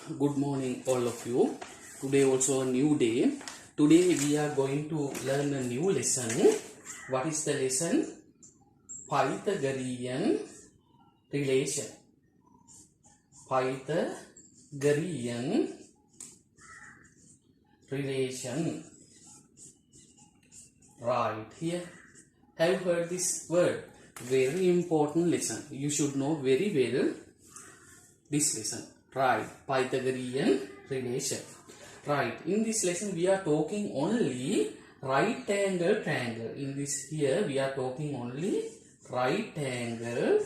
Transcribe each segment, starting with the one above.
Good morning all of you. Today also a new day. Today we are going to learn a new lesson. What is the lesson? Pythagorean relation. Pythagorean relation. Right here. Have you heard this word? Very important lesson. You should know very well this lesson. Right, Pythagorean relation. Right, in this lesson we are talking only right angle triangle. In this here we are talking only right angle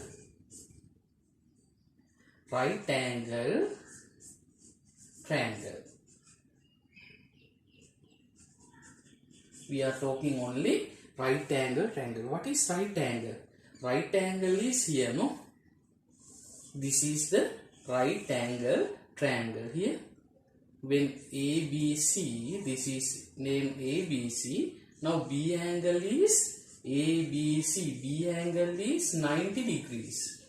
triangle. We are talking only right angle triangle. What is right angle? Right angle is here, no? This is the right angle triangle here. When ABC, this is named ABC. Now B angle is ABC. B angle is 90 degrees.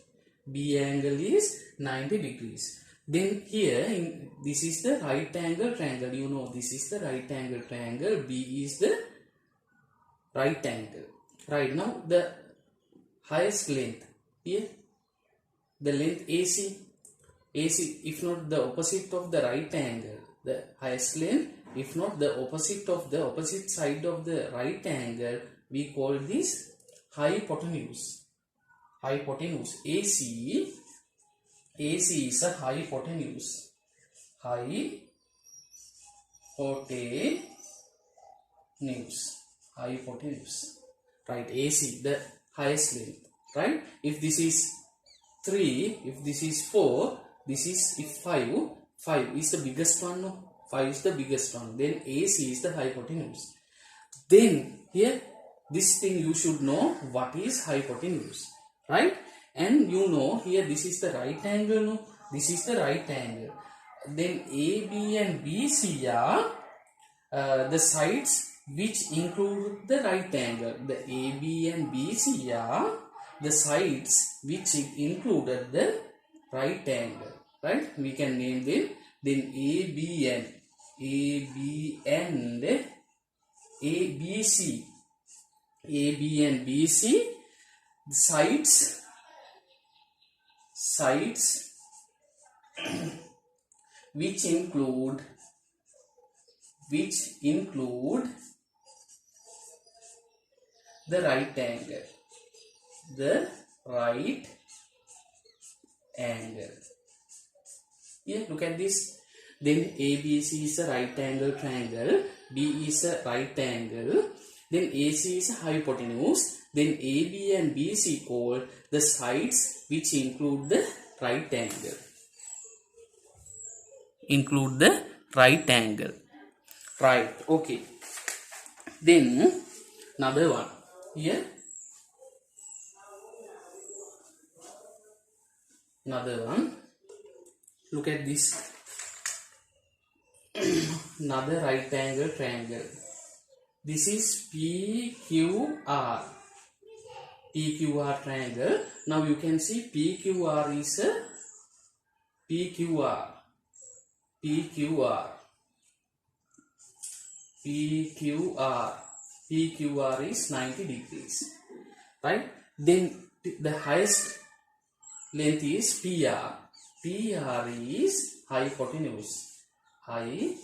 B angle is 90 degrees. Then here, this is the right angle triangle. You know, this is the right angle triangle. B is the right angle. Right, now the highest length here, the length AC, if not the opposite of the right angle, the highest length, if not the opposite side of the right angle, we call this hypotenuse. AC is a hypotenuse. Hypotenuse. Right, AC, the highest length. Right, if this is 3, if this is 4, this is if 5 is the biggest one, no? 5 is the biggest one, then AC is the hypotenuse. Then here, this thing you should know what is hypotenuse, right? And you know here this is the right angle, no? This is the right angle. Then AB and BC are the sides which include the right angle. The AB and BC are the sides which included the right angle, right? We can name them. Then AB and ABC. AB and BC, sides which include the right angle. The right angle. Here, look at this. Then ABC is a right angle triangle. B is a right angle. Then AC is a hypotenuse. Then AB and BC called the sides which include the right angle. Include the right angle. Right. Okay. Then another one. Here. Another one. Look at this. Another right angle triangle. This is PQR triangle. Now you can see PQR is a PQR is 90 degrees, right? Then the highest length is PR. PR is hypotenuse, right?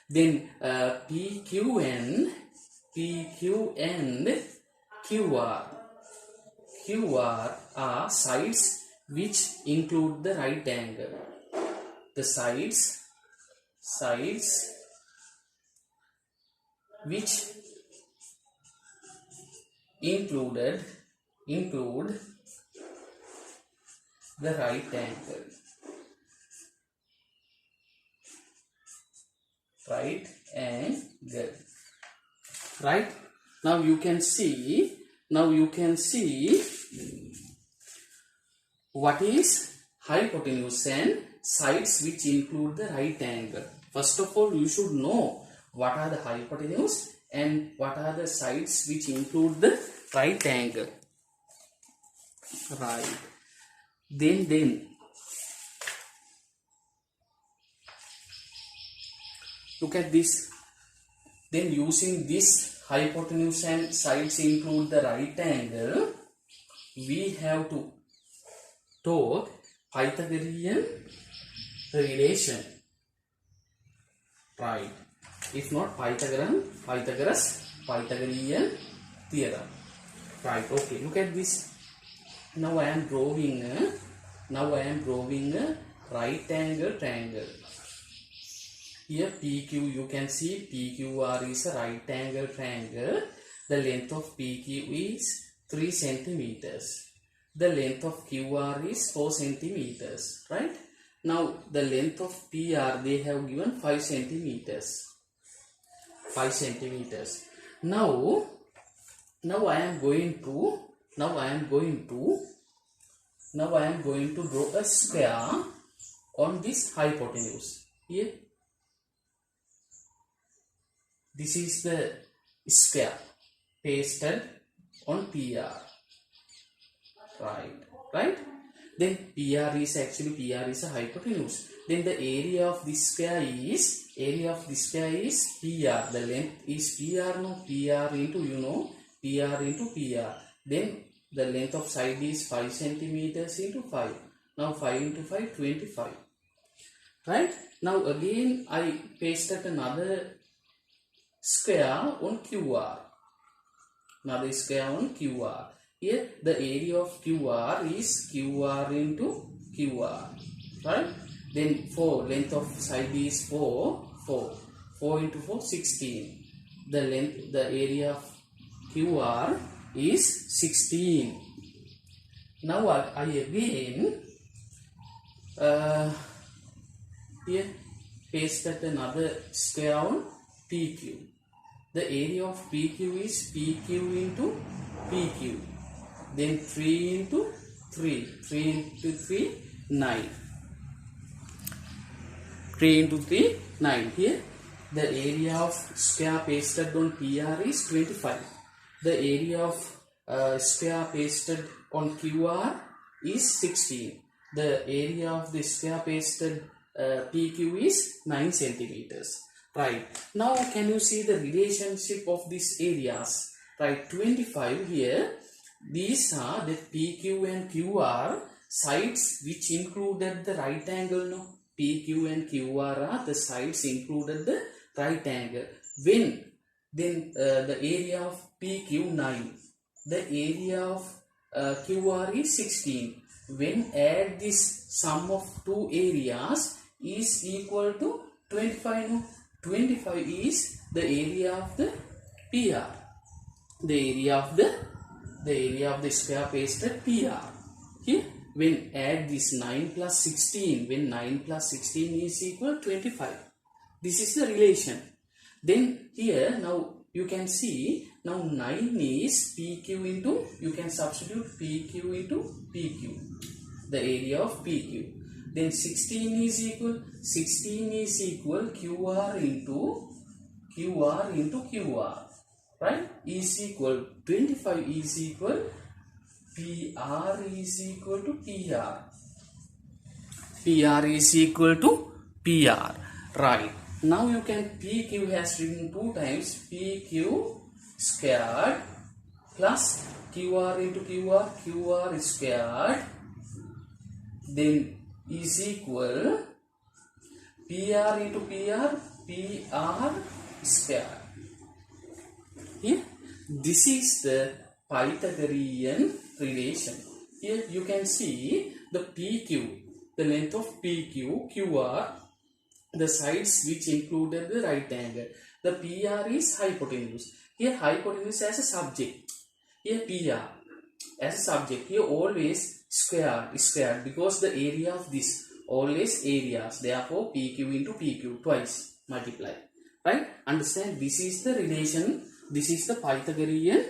Then PQ and QR are sides which include the right angle. The sides which include the right angle. Right, now you can see what is hypotenuse and sides which include the right angle. First of all, you should know what are the hypotenuse and what are the sides which include the right angle. Right. Then look at this. Then using this hypotenuse and sides include the right angle, we have to talk Pythagorean relation. Right. If not Pythagorean theorem. Right. Okay. Look at this. Now I am drawing a right angle triangle. Here PQ, you can see PQR is a right angle triangle. The length of PQ is 3 centimeters. The length of QR is 4 centimeters. Right? Now the length of PR they have given 5 centimeters. 5 centimeters. Now I am going to draw a square on this hypotenuse. Here, this is the square pasted on PR. Right? Then PR is a hypotenuse. Then the area of this square is PR. The length is PR. No, PR into PR into PR. Then the length of side is 5 centimeters into 5. Now 5 into 5, 25. Right? Now again I pasted another square on QR. Another square on QR. Here the area of QR is QR into QR. Right? Then 4. Length of side is 4. 4 into 4, 16. The area of QR is 16. Now I again here pasted another square on PQ. The area of PQ is PQ into PQ. Then 3 into 3. 3 into 3, 9. 3 into 3, 9. Here the area of square pasted on PR is 25. The area of square pasted on QR is 16. The area of the square pasted PQ is 9 centimeters. Right. Now can you see the relationship of these areas? Right. 25 here. These are the PQ and QR sides which included the right angle. No? PQ and QR are the sides included the right angle. When then the area of PQ 9, the area of QR is 16. When add this sum of two areas is equal to 25. No? 25 is the area of the PR. The area of the square pasted PR. Here, when add this 9 plus 16, when 9 plus 16 is equal 25. This is the relation. Then here, now you can see, now 9 is PQ into, you can substitute PQ into PQ. The area of PQ. Then 16 is equal QR into QR. Right? Is equal 25 is equal PR is equal to PR. PR is equal to PR. Right. Now you can PQ has written 2 times PQ squared plus QR into QR. QR squared. Then is equal PR into PR. PR squared. Here, this is the Pythagorean relation. Here you can see the PQ, the length of PQ, QR, the sides which included the right angle. The PR is hypotenuse. Here hypotenuse as a subject. Here PR as a subject. Here always squared because the area of this always areas. Therefore PQ into PQ twice multiply. Right? Understand? This is the relation. This is the Pythagorean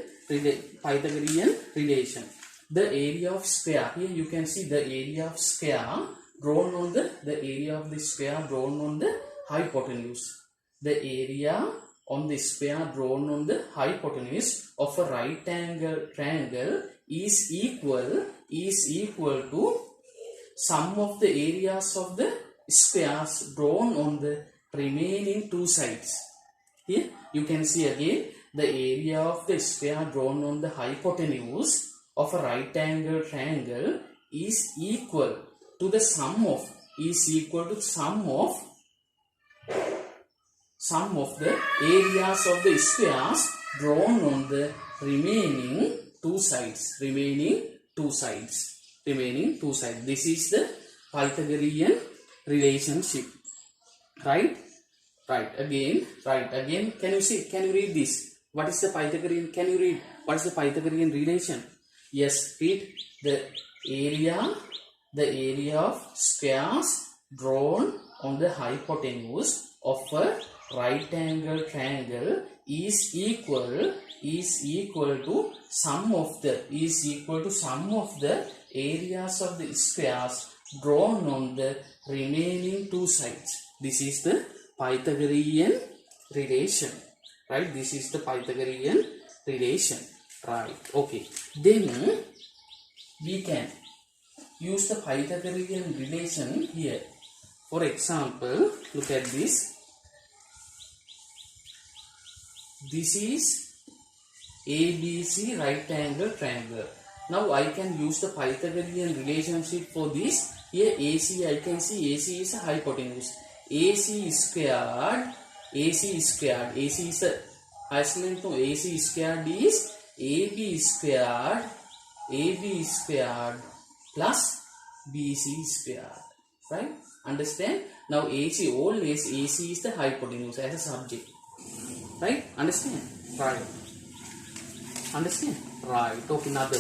relation. The area of square. Here you can see the area of square drawn on the area of the square drawn on the hypotenuse. The area on the square drawn on the hypotenuse of a right angle triangle is equal to sum of the areas of the squares drawn on the remaining two sides. Here you can see again the area of the square drawn on the hypotenuse of a right angle triangle is equal to the sum of the areas of the squares drawn on the remaining two sides. This is the Pythagorean relationship. Right. Again. Can you read this? What is the Pythagorean? Can you read? What is the Pythagorean relation? Yes, read. The area of squares drawn on the hypotenuse of a right angle triangle is equal to sum of the areas of the squares drawn on the remaining two sides. This is the Pythagorean relation. Right? This is the Pythagorean relation. Right. Okay. Then we can use the Pythagorean relation here. For example, look at this. This is ABC right angle triangle. Now I can use the Pythagorean relationship for this. Here AC, I can see AC is a hypotenuse. AC squared is a isolate to AC squared is AB squared plus BC squared. Right? Understand? Now AC, always AC is the hypotenuse as a subject. Right? Understand? Right. Understand? Right. Okay, another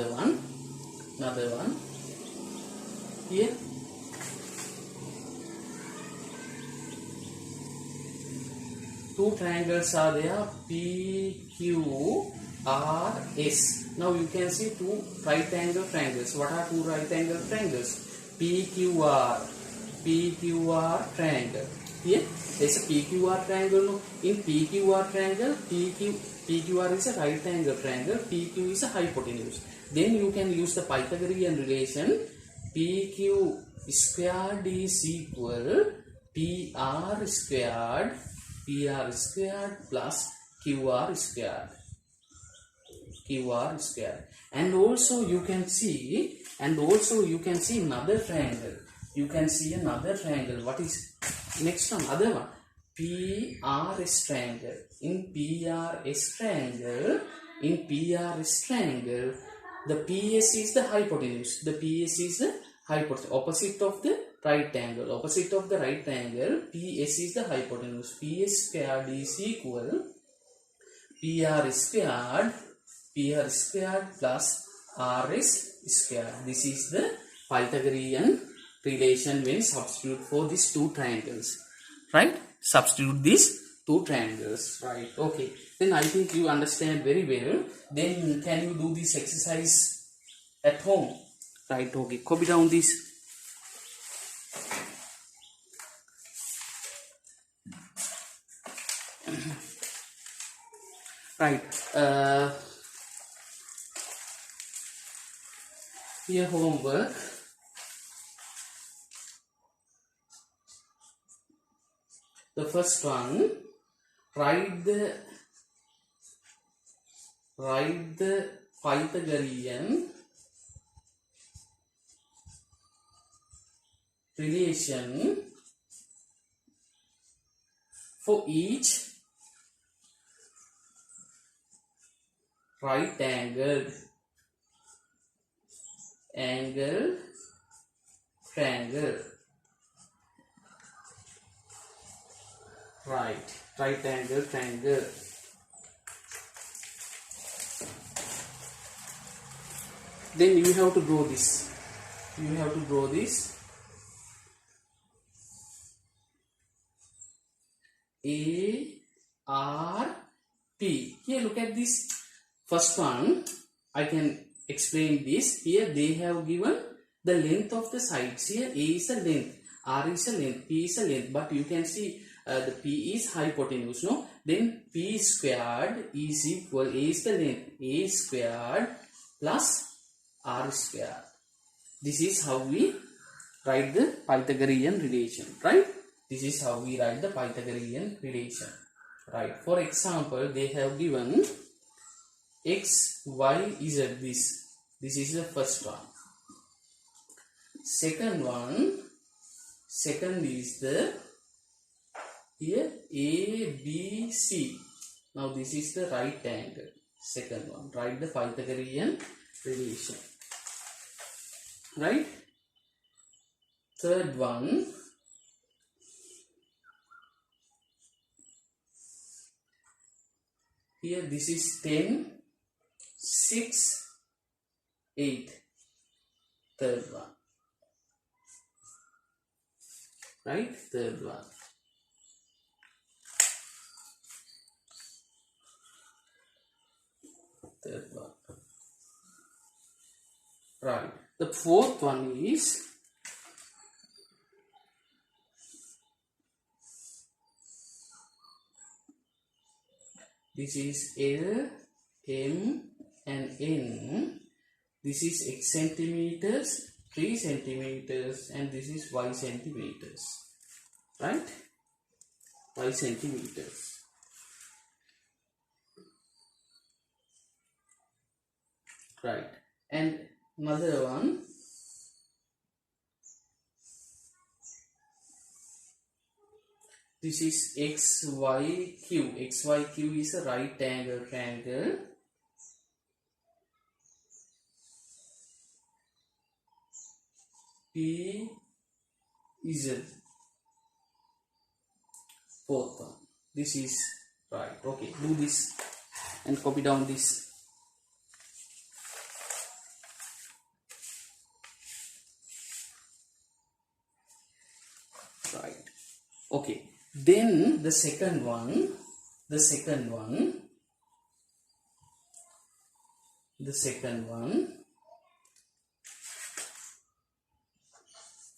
one. Here. Two triangles are there, PQRS. Now you can see two right angle triangles. What are two right angle triangles? PQR triangle. Here there is a PQR triangle. No? In PQR triangle, PQR is a right angle triangle, PQ is a hypotenuse. Then you can use the Pythagorean relation. PQ squared is equal PR squared plus QR squared. And also you can see another triangle. You can see another triangle. What is next one? Other one. PRS triangle. In PRS triangle, the PS is the hypotenuse. Opposite of the right angle. PS is the hypotenuse. PS squared is equal PR squared plus RS squared. This is the Pythagorean relation when substitute for these two triangles. Right? Substitute these two triangles. Right? Okay. Then I think you understand very well. Then can you do this exercise at home? Right? Okay. Copy down this. Right. Here homework. The first one, write the Pythagorean relation for each right angle triangle. Right angle triangle. Then you have to draw this. A, R, P. Here look at this. First one, I can explain this. Here they have given the length of the sides. Here A is a length, R is a length, P is a length. But you can see the P is hypotenuse, no? Then P squared is equal, A is the length, A squared plus R squared. This is how we write the Pythagorean relation, right? This is how we write the Pythagorean relation, right? For example, they have given x, y, z. This is the first one. Second is the here a, b, c. Now this is the right angle. Second one, write the Pythagorean relation, right? Third one, here this is 10, 6, 8. Third one, right? Third one. Third one. Right. The fourth one is this is L, M and N. This is X centimeters, 3 centimeters, and this is Y centimeters. Right? Y centimeters. Right. And another one, this is XYQ. XYQ is a right angle triangle. PZ. Fourth one. This is right. Okay, do this and copy down this. Right. Okay. Then the second one,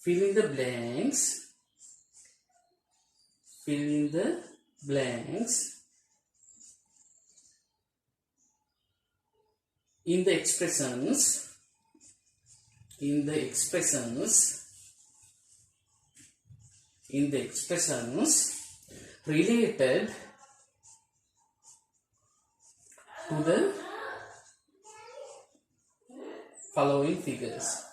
fill in the blanks, in the expressions related to the following figures.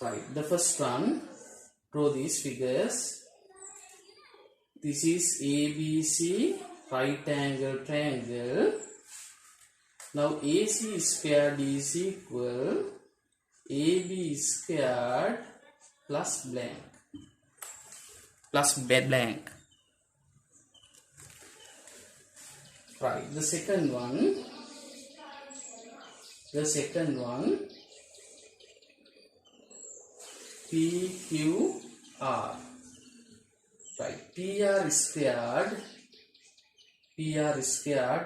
Right. The first one, draw these figures. This is ABC right angle triangle. Now AC squared is equal AB squared plus blank. Right. The second one, PQR. Right. PR squared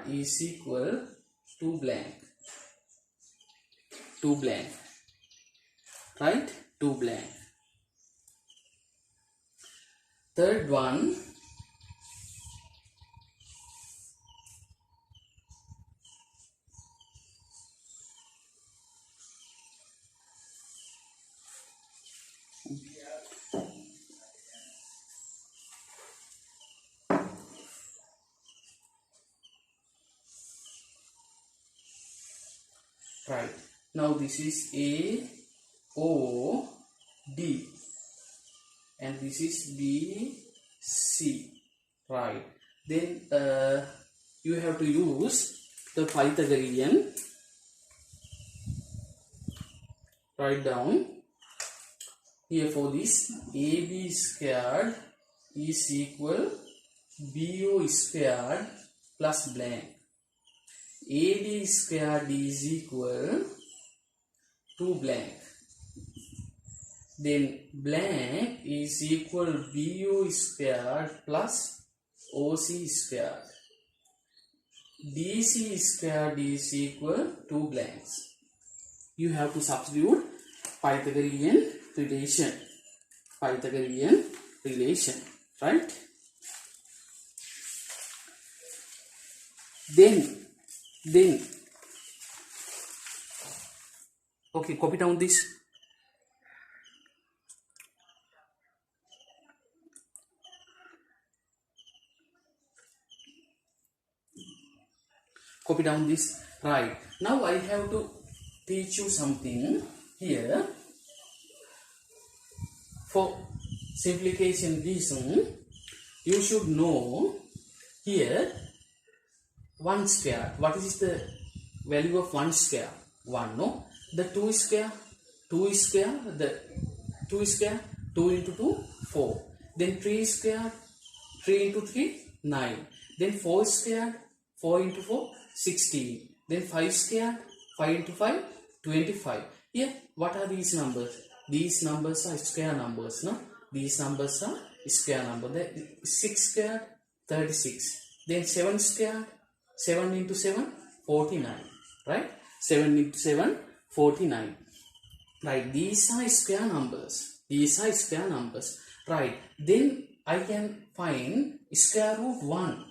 is equal to blank. Right? 2 blank. Third one, right. Now this is AOD and this is BC. Right. Then you have to use the Pythagorean. Write down here for this AB squared is equal BO squared plus blank. AD squared is equal to blank. Then blank is equal BO squared plus OC squared. BC squared is equal to blanks. You have to substitute Pythagorean relation. Right? Then Okay, copy down this. Copy down this. Right. Now I have to teach you something here. For simplification reason, you should know here 1 square. What is the value of 1 square? 1, no? The 2 square, 2 square, the 2 square, 2 into 2, 4. Then 3 square, 3 into 3, 9. Then 4 square, 4 into 4, 16. Then 5 square, 5 into 5, 25. Here, what are these numbers? These numbers are square numbers, no? These numbers are square number. The 6 square, 36. Then 7 square, 7 into 7, 49. Right? 7 into 7, 49. Right? These are square numbers. These are square numbers. Right? Then I can find square root 1.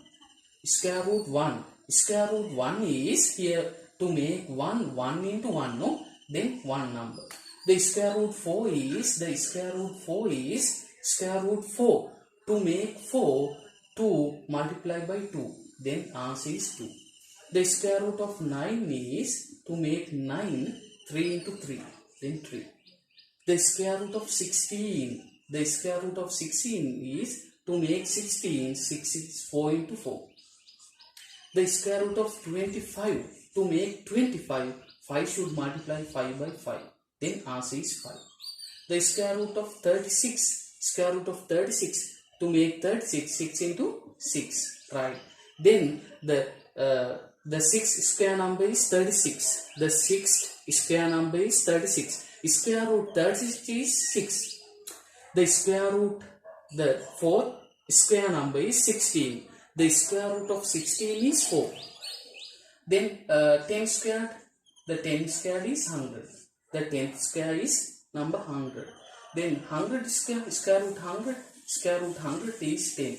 Square root 1. Square root 1 is here to make 1 into 1, no? Then 1 number. The square root 4 is square root 4. To make 4, 2 multiplied by 2. Then answer is 2. The square root of 9 is to make 9, 3 into 3. Then 3. The square root of 16. The square root of 16 is to make 16, 6 is 4 into 4. The square root of 25. To make 25, 5 should multiply 5 by 5. Then answer is 5. The square root of 36. Square root of 36. To make 36, 6 into 6. Right. Then the 6th square number is 36. The 6th square number is 36. Square root 36 is 6. The square root, the 4th square number is 16. The square root of 16 is 4. Then 10 squared, the 10 squared is 100. The 10th square is number 100. Then 100 square root 100, square root 100 is 10.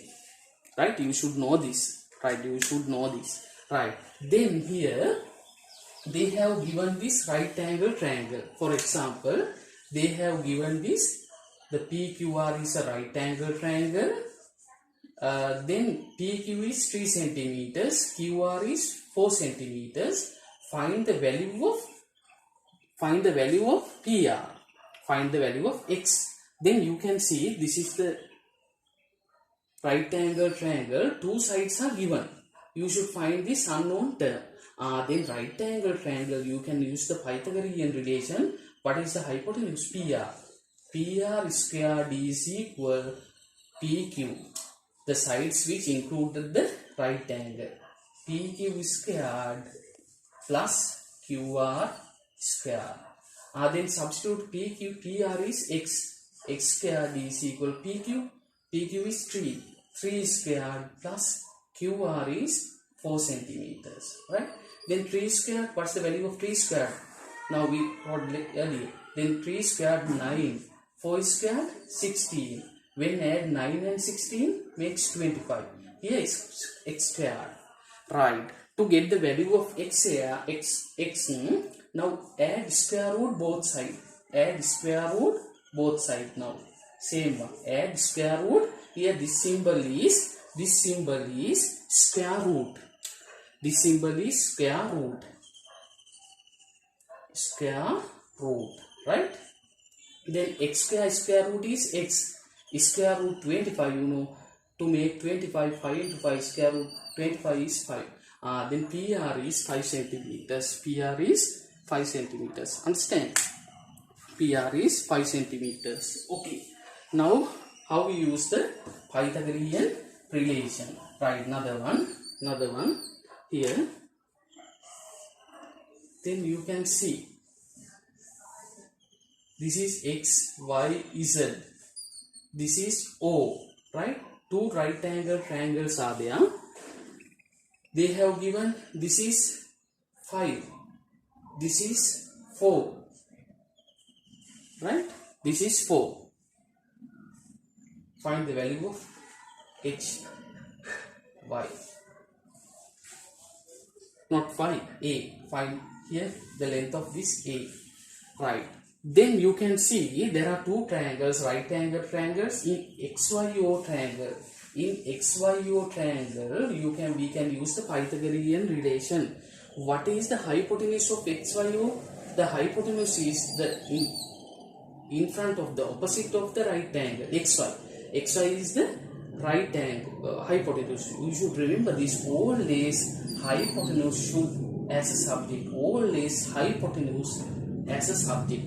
Right? You should know this. Right? You should know this. Right? Then here they have given this right angle triangle. For example, they have given this, the PQR is a right angle triangle. Then PQ is 3 centimeters, QR is 4 centimeters. Find the value of PR. Find the value of X. Then you can see this is the right angle triangle. 2 sides are given. You should find this unknown term. Then right angle triangle, you can use the Pythagorean relation. What is the hypotenuse? PR. PR squared is equal PQ. The sides which included the right angle. PQ squared plus QR squared. Then substitute PQ. PR is X. X squared is equal PQ. PQ is 3. 3 squared plus QR is 4 centimeters. Right? Then 3 squared. What's the value of 3 squared? Now we wrote earlier. Then 3 squared 9. 4 squared 16. When add 9 and 16 makes 25. Here is X squared. Right. To get the value of X here, X now add square root both sides. Add square root both sides now. Same one. Add square root. Here this symbol is square root. This symbol is square root. Square root. Right? Then X square root is X. Square root 25, you know. To make 25, 5 into 5, square root 25 is 5. Then PR is 5 centimeters. PR is 5 centimeters. Understand? PR is 5 centimeters. Okay. Now, how we use the Pythagorean relation? Right, another one here. Then you can see this is X, Y, Z. This is O, right? 2 right angle triangles are there. They have given this is 5. This is 4. Right? This is 4. Find the value of H, Y. Not 5, A. Find here the length of this A. Right. Then you can see there are two triangles, right angle triangles in XYO triangle. In XYO triangle, we can use the Pythagorean relation. What is the hypotenuse of XYO? The hypotenuse is the in front of the opposite of the right angle, XY. XY is the right angle hypotenuse. You should remember this. Always hypotenuse should as a subject. Always hypotenuse as a subject.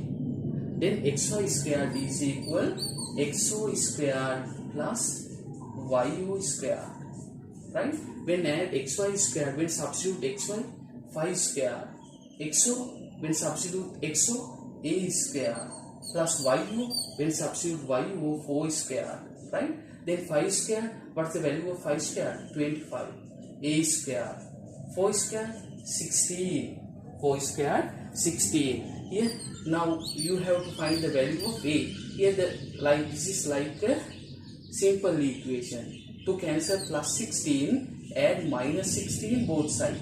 Then xy squared is equal xo squared plus yu squared. Right? When add xy squared, when substitute xy, 5 squared. Xo, when substitute xo, a squared. Plus yu, when substitute yu, 4 squared. Right? Then 5 squared, what's the value of 5 squared? 25. A squared. 4 squared, 16. 4 squared, 16. Here, now you have to find the value of a. Here, this is like a simple equation. To cancel plus 16, add minus 16 both sides.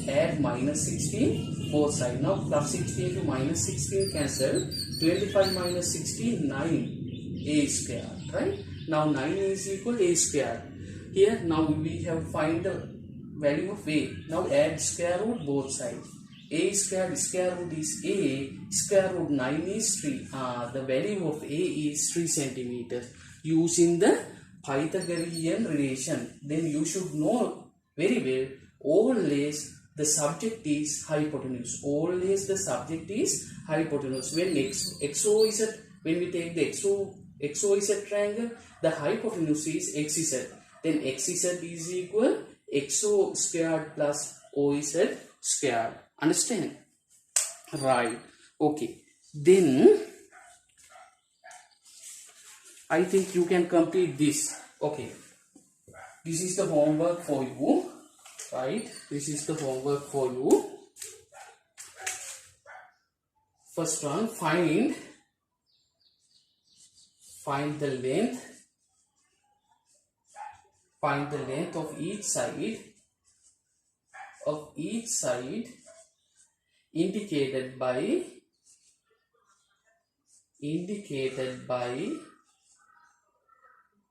Add minus 16 both sides. Now plus 16 to minus 16 cancel. 25 minus 16, 9 a square. Right? Now 9 is equal a square. Here now we have to find the value of a. Now add square root both sides. A square root is a, square root 9 is 3. The value of a is 3 centimeters. Using the Pythagorean relation, then you should know very well, always the subject is hypotenuse. Always the subject is hypotenuse. When xo is at, when we take the xo is a triangle, the hypotenuse is xz. Then xz is equal xo squared plus oz squared. Understand? Right. Okay. Then I think you can complete this. Okay. This is the homework for you. Right. This is the homework for you. First one, find the length. Find the length of each side. Indicated by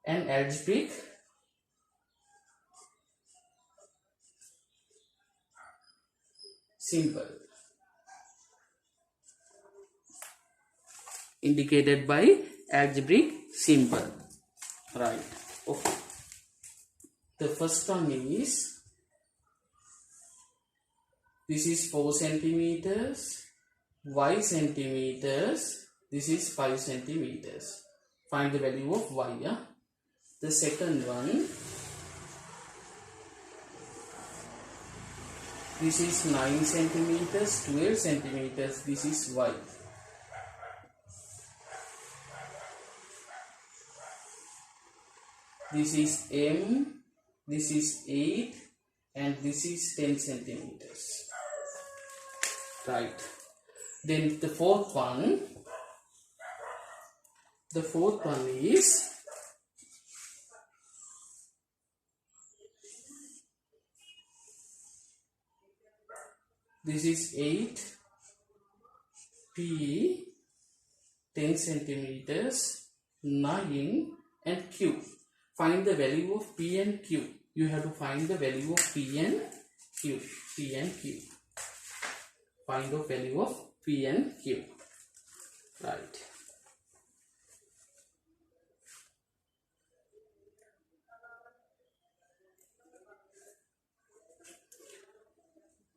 an algebraic symbol. Indicated by algebraic symbol. Right. Okay. The first one is, this is 4 centimeters, y centimeters, this is 5 centimeters. Find the value of y. Yeah? The second one, this is 9 centimeters, 12 centimeters, this is y. This is m, this is 8 and this is 10 centimeters. Right. Then the fourth one is, this is 8 p, 10 centimeters, 9 and q. Find the value of p and q. You have to find the value of p and q. P and q. Find the value of p and q. Right.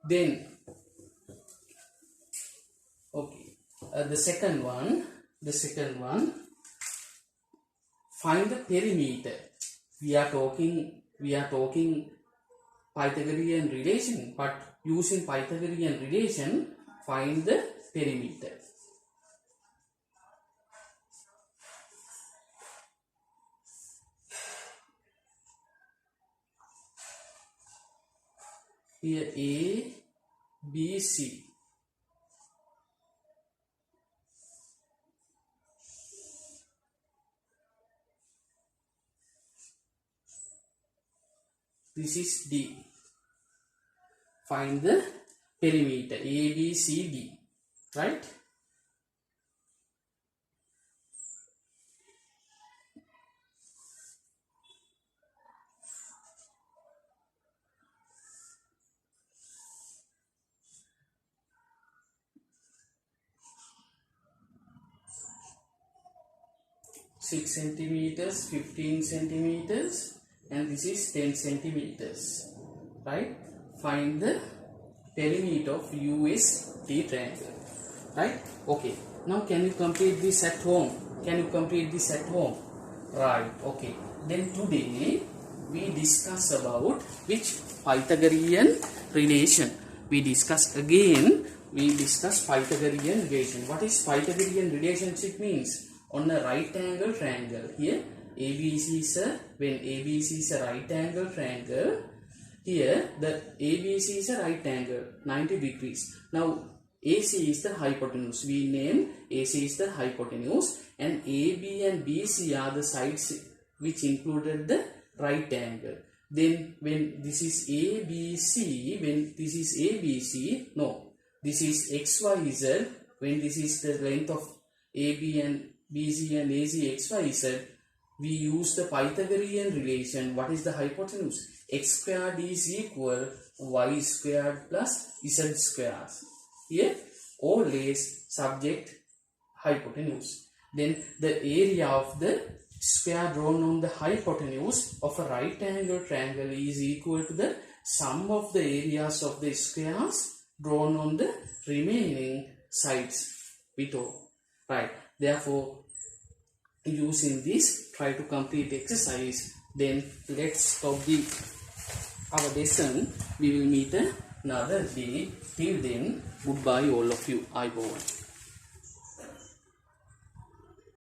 Then, okay, the second one, find the perimeter. We are talking Pythagorean relation, but using Pythagorean relation, find the perimeter. Here A, B, C. This is D. Find the perimeter A, B, C, D. Right? 6 centimeters, 15 centimeters, and this is 10 centimeters. Right? Find the perimeter of USD triangle. Right? Okay. Now can you complete this at home? Can you complete this at home? Right. Okay. Then today we discuss about which Pythagorean relation. We discuss Pythagorean relation. What is Pythagorean relationship means? On a right angle triangle, here ABC is when ABC is a right angle triangle, here the ABC is a right angle 90 degrees. Now AC is the hypotenuse. We name AC is the hypotenuse, and AB and BC are the sides which included the right angle. Then when this is ABC, this is XYZ, when this is the length of AB and BC and AC XYZ, we use the Pythagorean relation. What is the hypotenuse? X squared is equal Y squared plus Z squared. Here always subject hypotenuse. Then the area of the square drawn on the hypotenuse of a right angle triangle is equal to the sum of the areas of the squares drawn on the remaining sides below. Right. Therefore, using this, try to complete exercise. Then let's stop our lesson. We will meet another day. Till then, goodbye all of you. Ayubowan.